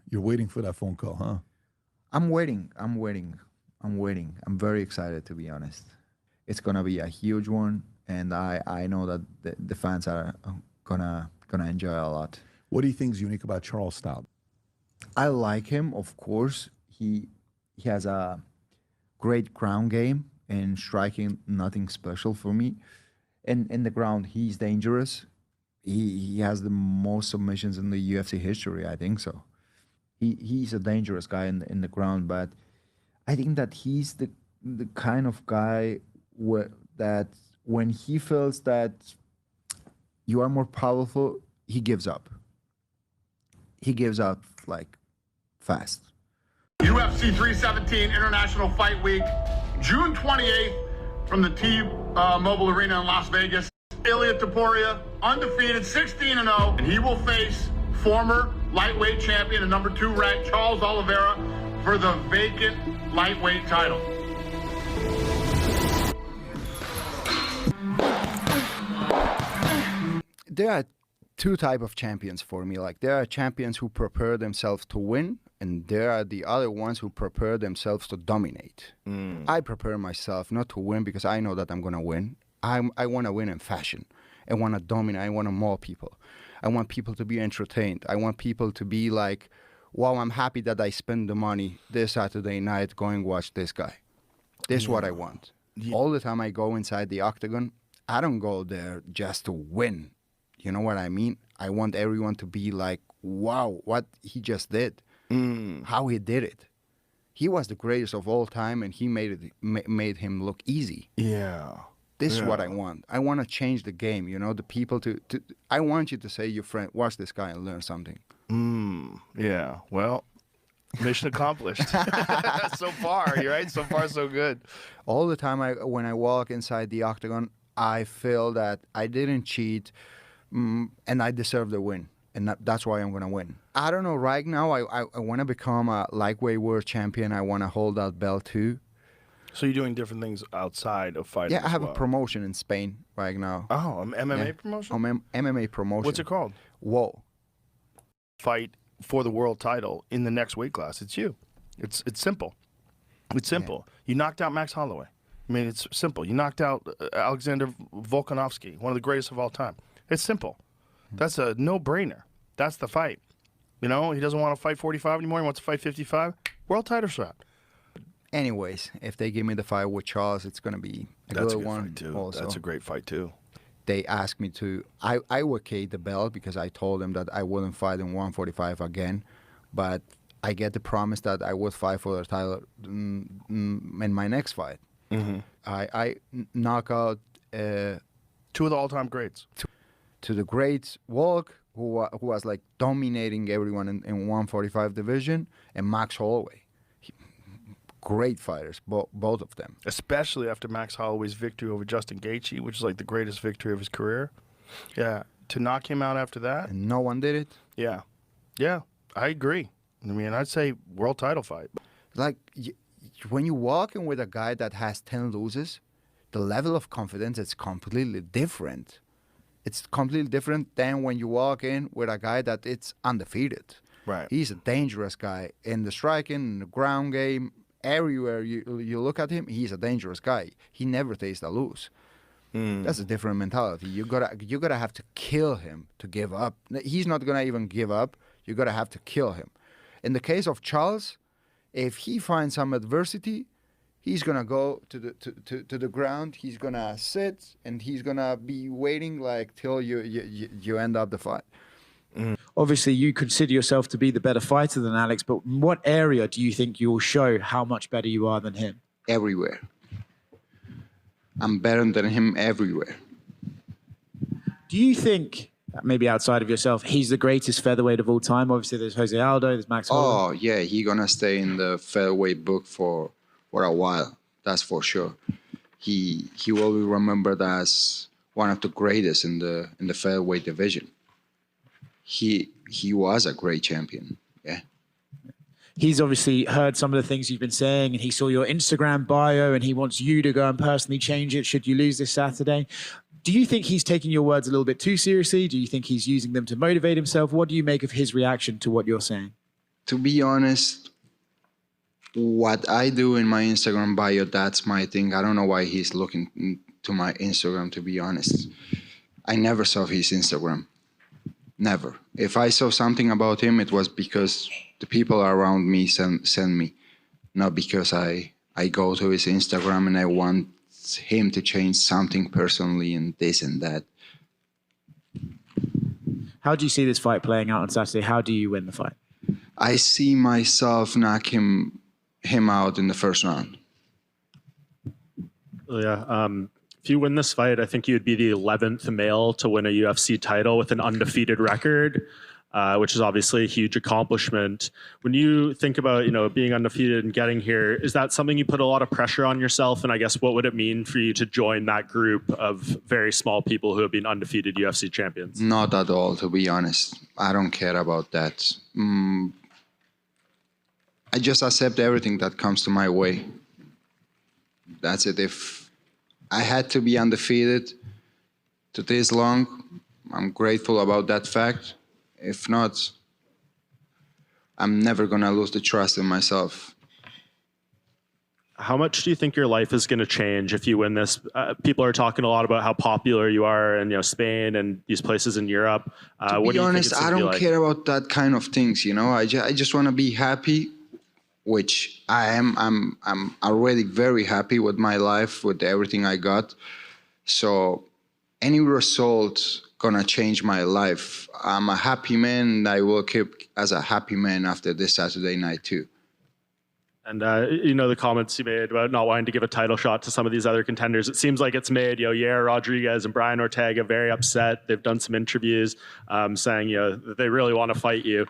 You're waiting for that phone call, huh? I'm waiting. I'm very excited, to be honest. It's gonna be a huge one, and I know that the fans are gonna enjoy a lot. What do you think is unique about Charles Stout? I like him, of course. He has a great ground game, and striking nothing special for me. And in the ground, he's dangerous. He has the most submissions in the UFC history, I think so. He's a dangerous guy in the ground, but I think that he's the kind of guy that when he feels that you are more powerful, he gives up. He gives up like fast. UFC 317 International Fight Week, June 28th from the T-Mobile Arena in Las Vegas. Ilia Topuria, undefeated, 16-0, and he will face former lightweight champion and number 2 ranked Charles Oliveira for the vacant lightweight title. There are two types of champions for me. Like, there are champions who prepare themselves to win, and there are the other ones who prepare themselves to dominate. I prepare myself not to win because I know that I'm going to win. I want to win in fashion. I want to dominate. I want to maul people. I want people to be entertained. I want people to be like, wow, I'm happy that I spend the money this Saturday night going watch this guy. This is what I want. All the time I go inside the octagon, I don't go there just to win. You know what I mean? I want everyone to be like, wow, what he just did. How he did it. He was the greatest of all time, and he made him look easy. Yeah. This is what I want. I want to change the game, you know, the people to I want you to say, your friend, watch this guy and learn something. Yeah. Well, mission accomplished. So far, you're right? So far, so good. All the time when I walk inside the octagon, I feel that I didn't cheat and I deserve the win. And that's why I'm going to win. I don't know, right now, I want to become a lightweight world champion. I want to hold that belt too. So you're doing different things outside of fighting? Yeah, I have a promotion in Spain right now. Oh, an MMA promotion? MMA promotion. What's it called? Whoa. Fight for the world title in the next weight class. It's you. It's simple. It's simple. Yeah. You knocked out Max Holloway. I mean, it's simple. You knocked out Alexander Volkanovski, one of the greatest of all time. It's simple. That's a no-brainer. That's the fight. You know, he doesn't want to fight 45 anymore. He wants to fight 55. World title shot. Anyways, if they give me the fight with Charles, it's going to be a good one. Fight too. Also. That's a great fight, too. They asked me to... I vacate the belt because I told them that I wouldn't fight in 145 again. But I get the promise that I would fight for the title in my next fight. I knock out... two of the all-time greats. To the greats, Volk, who was like dominating everyone in 145 division, and Max Holloway. Great fighters, both of them. Especially after Max Holloway's victory over Justin Gaethje, which is like the greatest victory of his career. Yeah, to knock him out after that. And no one did it. Yeah, yeah, I agree. I mean, I'd say world title fight. Like, when you walk in with a guy that has 10 losses, the level of confidence is completely different. It's completely different than when you walk in with a guy that it's undefeated. Right. He's a dangerous guy in the striking, in the ground game. Everywhere you look at him, he's a dangerous guy. He never takes a lose. That's a different mentality. You gotta have to kill him to give up. He's not gonna even give up. You gotta have to kill him. In the case of Charles, if he finds some adversity, he's gonna go to the ground. He's gonna sit and he's gonna be waiting like till you end up the fight. Obviously, you consider yourself to be the better fighter than Alex, but in what area do you think you will show how much better you are than him? Everywhere. I'm better than him everywhere. Do you think, maybe outside of yourself, he's the greatest featherweight of all time? Obviously, there's Jose Aldo, there's Max Holloway. Oh, yeah, he's going to stay in the featherweight book for a while. That's for sure. He will be remembered as one of the greatest in the featherweight division. He was a great champion, yeah. He's obviously heard some of the things you've been saying, and he saw your Instagram bio, and he wants you to go and personally change it should you lose this Saturday. Do you think he's taking your words a little bit too seriously? Do you think he's using them to motivate himself? What do you make of his reaction to what you're saying? To be honest, what I do in my Instagram bio, that's my thing. I don't know why he's looking to my Instagram, to be honest. I never saw his Instagram. Never. If I saw something about him, it was because the people around me send me, not because I go to his Instagram and I want him to change something personally and this and that. How do you see this fight playing out on Saturday? How do you win the fight? I see myself knock him out in the first round. Yeah. If you win this fight, I think you'd be the 11th male to win a UFC title with an undefeated record, which is obviously a huge accomplishment. When you think about, being undefeated and getting here, is that something you put a lot of pressure on yourself? And I guess what would it mean for you to join that group of very small people who have been undefeated UFC champions? Not at all, to be honest. I don't care about that. I just accept everything that comes to my way. That's it. If I had to be undefeated to this long, I'm grateful about that fact. If not, I'm never going to lose the trust in myself. How much do you think your life is going to change if you win this? People are talking a lot about how popular you are in Spain and these places in Europe. To be honest, I don't care about that kind of things. I just want to be happy, which I am. I'm already very happy with my life, with everything I got. So any result gonna change my life. I'm a happy man, and I will keep as a happy man after this Saturday night too. And the comments you made about not wanting to give a title shot to some of these other contenders, it seems like it's made Yair Rodriguez and Brian Ortega very upset. They've done some interviews saying that they really want to fight you.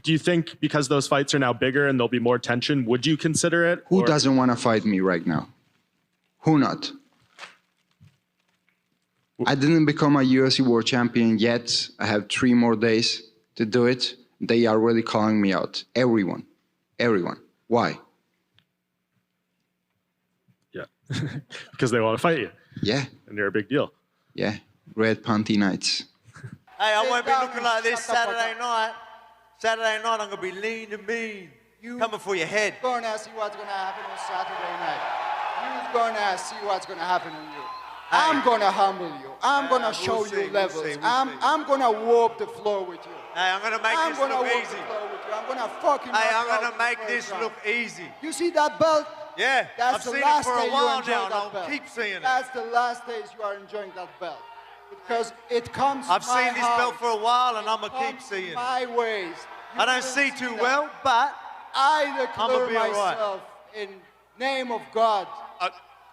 Do you think because those fights are now bigger and there'll be more tension, would you consider it? Who doesn't want to fight me right now? Who not? I didn't become a UFC world champion yet. I have 3 more days to do it. They are really calling me out. Everyone. Why? Yeah, because they want to fight you. Yeah. And you're a big deal. Yeah. Red Panty Nights. Hey, I won't be looking like this Saturday night. Saturday night, I'm going to be lean and mean. Coming for your head. You're going to see what's going to happen on Saturday night. You're going to see what's going to happen on you. Hey. I'm going to humble you. I'm going to show you levels. I'm going to warp the floor with you. Hey, I'm going to make this look easy. I'm going to fucking Hey, I'm going to make this look easy. You see that belt? Yeah, That's I've the seen last it for day a while you enjoy now, and that I'll belt. keep seeing it. That's the last days you are enjoying that belt. Because it comes I've my seen this house. belt for a while, and I'm going to It keep comes seeing it. my ways. You I don't will see too that. well, but I I'ma declare be all right. myself in name of God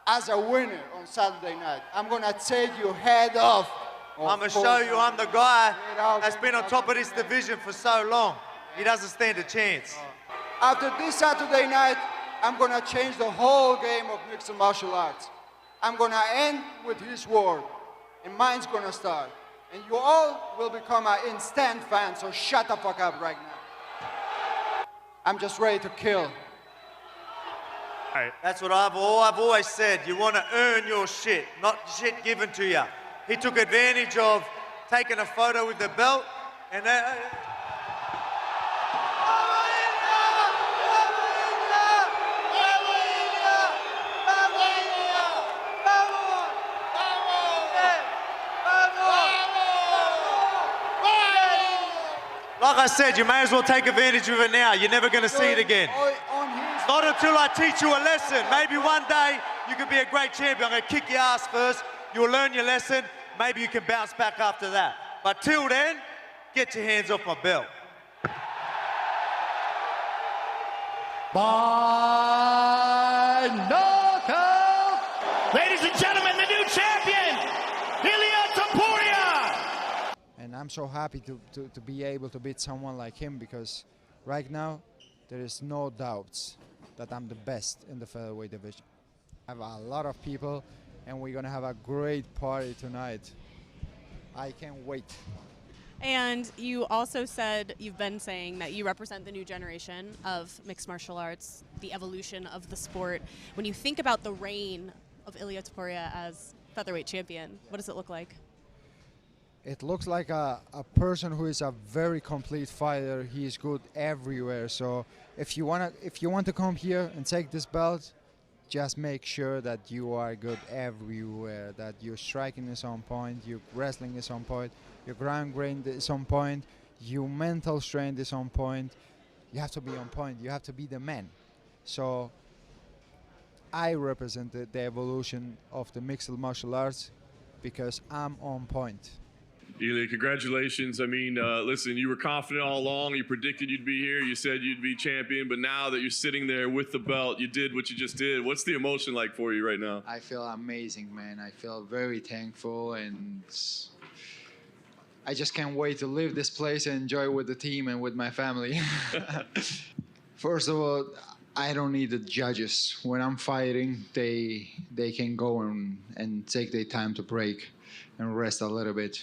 as a winner on Saturday night. I'm going to take your head off. I'm going to show you I'm the guy that's been on top of this division for so long. He doesn't stand a chance. After this Saturday night, I'm going to change the whole game of mixed martial arts. I'm going to end with his word, and mine's going to start. And you all will become an instant fan, so shut the fuck up right now. I'm just ready to kill. That's what I've always said. You want to earn your shit, not shit given to you. He took advantage of taking a photo with the belt, and like I said, you may as well take advantage of it now. You're never going to see it again. Not until I teach you a lesson. Maybe one day you could be a great champion. I'm going to kick your ass first. You'll learn your lesson. Maybe you can bounce back after that. But till then, get your hands off my belt. By knockout, ladies and gentlemen, the new champion, Ilia Topuria. And I'm so happy to be able to beat someone like him, because right now there is no doubts that I'm the best in the featherweight division. I have a lot of people, and we're gonna have a great party tonight. I can't wait. And you also said, you've been saying that you represent the new generation of mixed martial arts, the evolution of the sport. When you think about the reign of Ilia Topuria as featherweight champion, what does it look like? It looks like a person who is a very complete fighter. He is good everywhere. So if you want to come here and take this belt, just make sure that you are good everywhere, that your striking is on point, your wrestling is on point, your ground game is on point, your mental strength is on point. You have to be on point. You have to be the man. So I represented the evolution of the mixed martial arts because I'm on point. Ilia, congratulations. I mean, listen, you were confident all along. You predicted you'd be here. You said you'd be champion. But now that you're sitting there with the belt, you did what you just did. What's the emotion like for you right now? I feel amazing, man. I feel very thankful, and I just can't wait to leave this place and enjoy with the team and with my family. First of all, I don't need the judges. When I'm fighting, they can go and take their time to break and rest a little bit.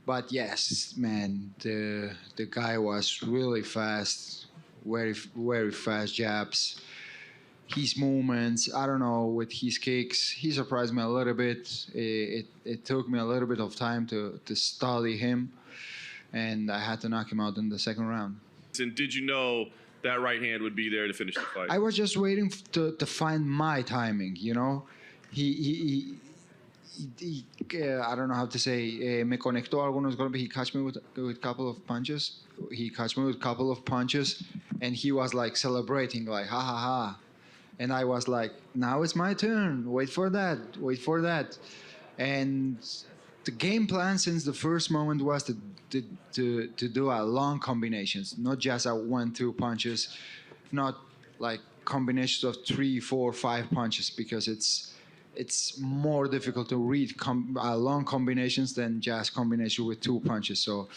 But yes, man, the guy was really fast, very fast jabs. His movements, I don't know, with his kicks, he surprised me a little bit. It took me a little bit of time to study him, and I had to knock him out in the second round. And did you know that right hand would be there to finish the fight? I was just waiting to find my timing, you know. He I don't know how to say, me conectó algunos golpes. He catch me with a couple of punches. And he was like celebrating, like, ha ha ha. And I was like, now it's my turn. Wait for that. And the game plan since the first moment was to do a long combinations, not just a 1-2 punches, not like combinations of 3, 4, 5 punches, because it's more difficult to read long combinations than just combination with 2 punches. So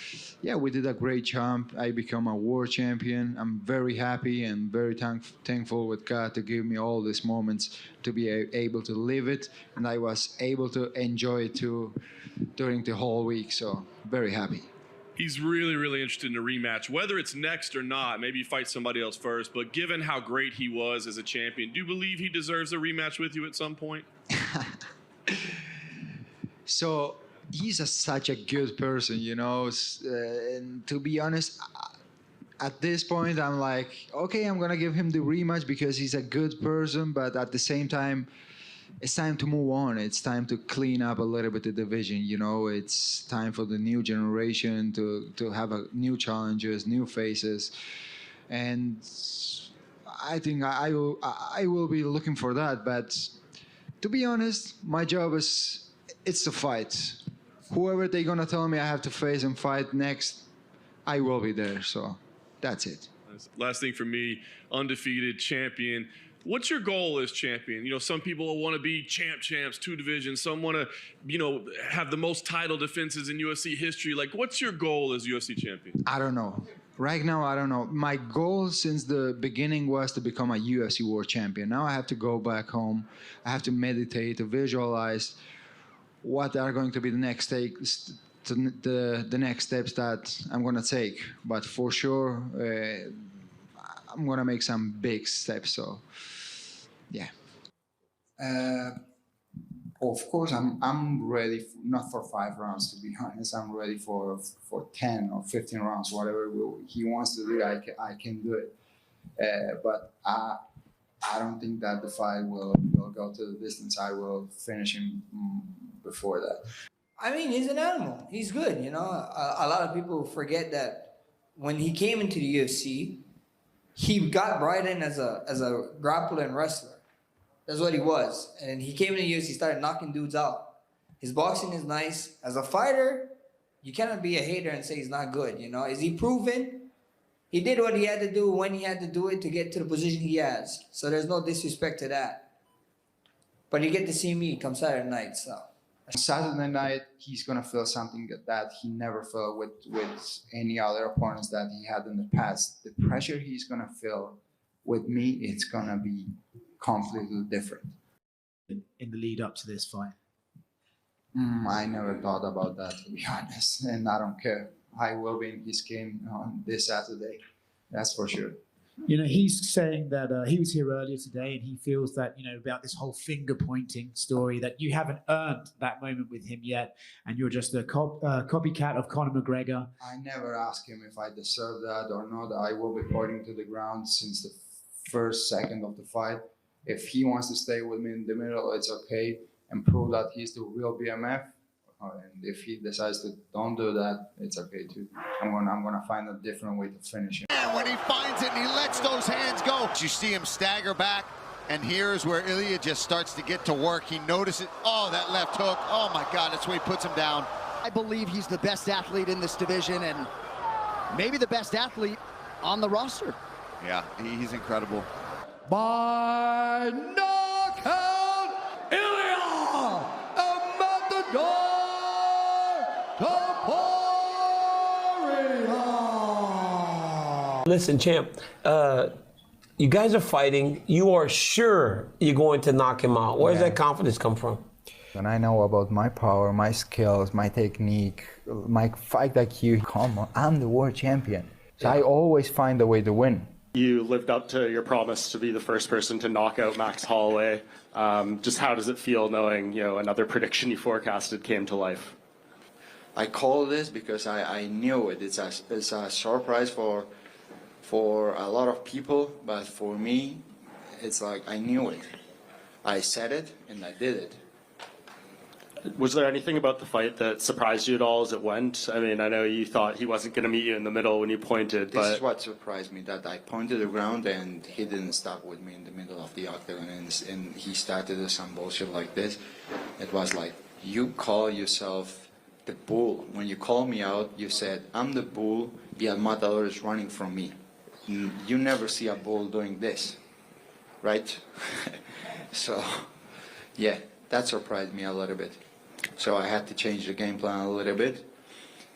yeah, we did a great job. I become a world champion. I'm very happy and very thankful with God to give me all these moments to be able to live it, and I was able to enjoy it too during the whole week. So very happy. He's really, really interested in a rematch, whether it's next or not. Maybe you fight somebody else first, but given how great he was as a champion, do you believe he deserves a rematch with you at some point? So he's such a good person, you know, and to be honest, at this point I'm like, okay, I'm gonna give him the rematch because he's a good person, but at the same time, it's time to move on. It's time to clean up a little bit the division, you know. It's time for the new generation to have new challenges, new faces, and I think I will be looking for that. But to be honest, my job it's to fight. Whoever they're gonna tell me I have to face and fight next, I will be there. So that's it. Last thing for me, undefeated champion. What's your goal as champion? You know, some people want to be champs, 2 divisions. Some want to, you know, have the most title defenses in UFC history. Like, what's your goal as UFC champion? I don't know. Right now, I don't know. My goal since the beginning was to become a UFC world champion. Now I have to go back home. I have to meditate, to visualize what are going to be the next steps that I'm going to take. But for sure, I'm going to make some big steps. So, yeah. Of course, I'm ready, not for 5 rounds, to be honest. I'm ready for 10 or 15 rounds, whatever he wants to do, I can do it. But I don't think that the fight will go to the distance. I will finish him before that. I mean, he's an animal. He's good, you know. A lot of people forget that when he came into the UFC, he got brought in as a grappler and wrestler. That's what he was. And he came in the UFC, started knocking dudes out. His boxing is nice. As a fighter, you cannot be a hater and say he's not good, you know. Is he proven? He did what he had to do when he had to do it to get to the position he has. So there's no disrespect to that. But you get to see me come Saturday night, so. Saturday night, he's going to feel something that he never felt with any other opponents that he had in the past. The pressure he's going to feel with me, it's going to be completely different. In the lead up to this fight? I never thought about that, to be honest, and I don't care. I will be in his game on this Saturday, that's for sure. You know, he's saying that he was here earlier today, and he feels that, you know, about this whole finger pointing story, that you haven't earned that moment with him yet, and you're just a copycat of Conor McGregor. I never asked him if I deserve that or not. I will be pointing to the ground since the first second of the fight. If he wants to stay with me in the middle, it's okay, and prove that he's the real BMF. And if he decides to don't do that, it's okay too. I'm gonna find a different way to finish him. And when he finds it and he lets those hands go, you see him stagger back, and here's where Ilia just starts to get to work. He notices, oh, that left hook. Oh my God, that's where he puts him down. I believe he's the best athlete in this division, and maybe the best athlete on the roster. Yeah, he's incredible. By knockout, Ilia Topuria. Listen, champ, you guys are fighting. You are sure you're going to knock him out. Where does that confidence come from? When I know about my power, my skills, my technique, my fight IQ, come on, I'm the world champion. So I always find a way to win. You lived up to your promise to be the first person to knock out Max Holloway. Just how does it feel knowing, you know, another prediction you forecasted came to life? I call this because I knew it. It's a surprise for a lot of people, but for me, it's like I knew it. I said it and I did it. Was there anything about the fight that surprised you at all as it went? I mean, I know you thought he wasn't going to meet you in the middle when you pointed, but... This is what surprised me, that I pointed the ground and he didn't stop with me in the middle of the octagon, and he started with some bullshit like this. It was like, you call yourself the bull. When you call me out, you said, I'm the bull, the matador is running from me. You never see a bull doing this, right? So, yeah, that surprised me a little bit. So I had to change the game plan a little bit,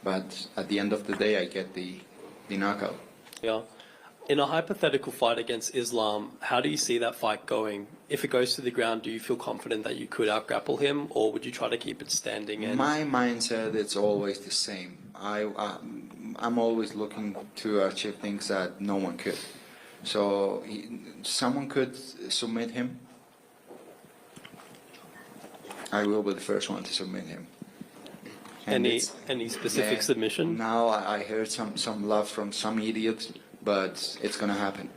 but at the end of the day, I get the knockout. Yeah. In a hypothetical fight against Islam, how do you see that fight going? If it goes to the ground, do you feel confident that you could out-grapple him, or would you try to keep it standing? And... My mindset, it's always the same. I'm always looking to achieve things that no one could. So someone could submit him. I will be the first one to submit him. And any specific submission? Now I heard some love from some idiots, but it's gonna happen.